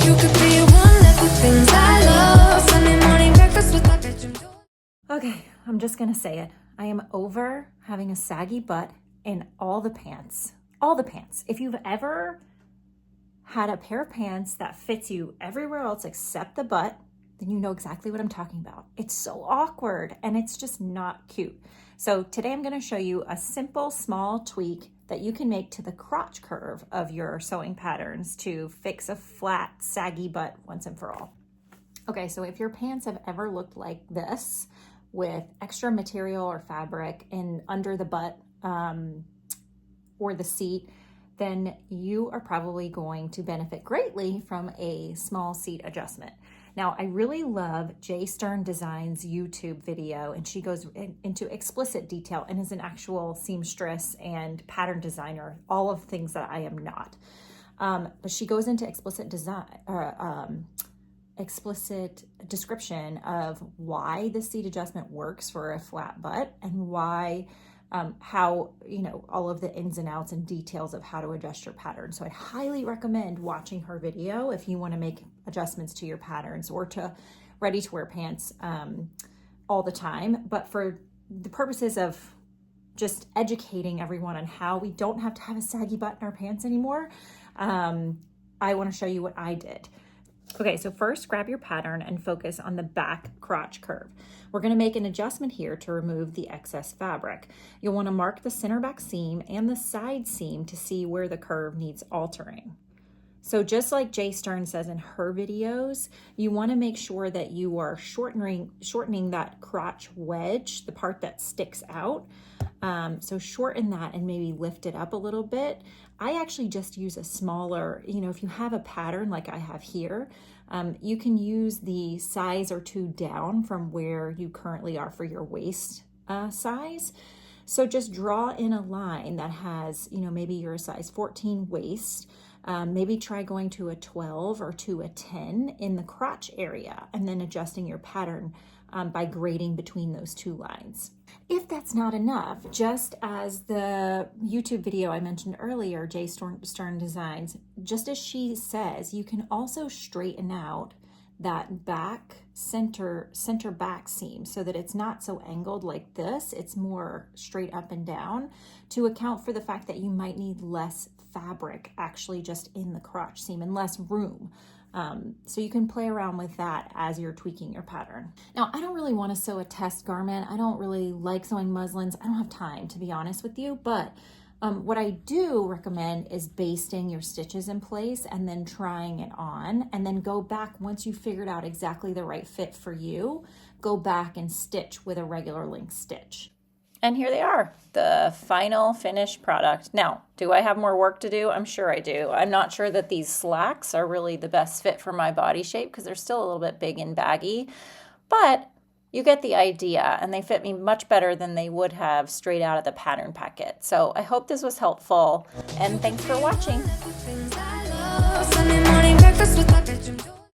you could be one of the things I love. Sunday morning breakfast with my bedroom door. Okay, I'm just gonna say it. I am over having a saggy butt in all the pants. All the pants. If you've ever had a pair of pants that fits you everywhere else except the butt, then you know exactly what I'm talking about. It's so awkward and it's just not cute. So today I'm gonna show you a simple, small tweak that you can make to the crotch curve of your sewing patterns to fix a flat, saggy butt once and for all. Okay, so if your pants have ever looked like this with extra material or fabric in under the butt or the seat, then you are probably going to benefit greatly from a small seat adjustment. Now, I really love Jay Stern Designs YouTube video, and she goes into explicit detail and is an actual seamstress and pattern designer, all of things that I am not. But she goes into explicit description of why the seat adjustment works for a flat butt and why how, you know, all of the ins and outs and details of how to adjust your pattern. So I highly recommend watching her video if you want to make adjustments to your patterns or to ready to wear pants all the time. But for the purposes of just educating everyone on how we don't have to have a saggy butt in our pants anymore, I want to show you what I did. Okay, so first grab your pattern and focus on the back crotch curve. We're going to make an adjustment here to remove the excess fabric. You'll want to mark the center back seam and the side seam to see where the curve needs altering. So just like Jay Stern says in her videos, you want to make sure that you are shortening that crotch wedge, the part that sticks out. So shorten that and maybe lift it up a little bit. I actually just use a smaller, you know, if you have a pattern like I have here, you can use the size or two down from where you currently are for your waist size. So just draw in a line that has, you know, maybe you're a size 14 waist, maybe try going to a 12 or to a 10 in the crotch area and then adjusting your pattern by grading between those two lines. If that's not enough, just as the YouTube video I mentioned earlier, Jay Stern Designs, just as she says, you can also straighten out that back center back seam so that it's not so angled like this. It's more straight up and down to account for the fact that you might need less fabric actually just in the crotch seam and less room. So you can play around with that as you're tweaking your pattern. Now, I don't really want to sew a test garment. I don't really like sewing muslins. I don't have time, to be honest with you, but what I do recommend is basting your stitches in place and then trying it on, and then go back once you've figured out exactly the right fit for you, go back and stitch with a regular length stitch. And here they are, the final finished product. Now, do I have more work to do? I'm sure I do. I'm not sure that these slacks are really the best fit for my body shape because they're still a little bit big and baggy, but you get the idea, and they fit me much better than they would have straight out of the pattern packet. So I hope this was helpful, and thanks for watching. Sunday morning breakfast with my bedroom door.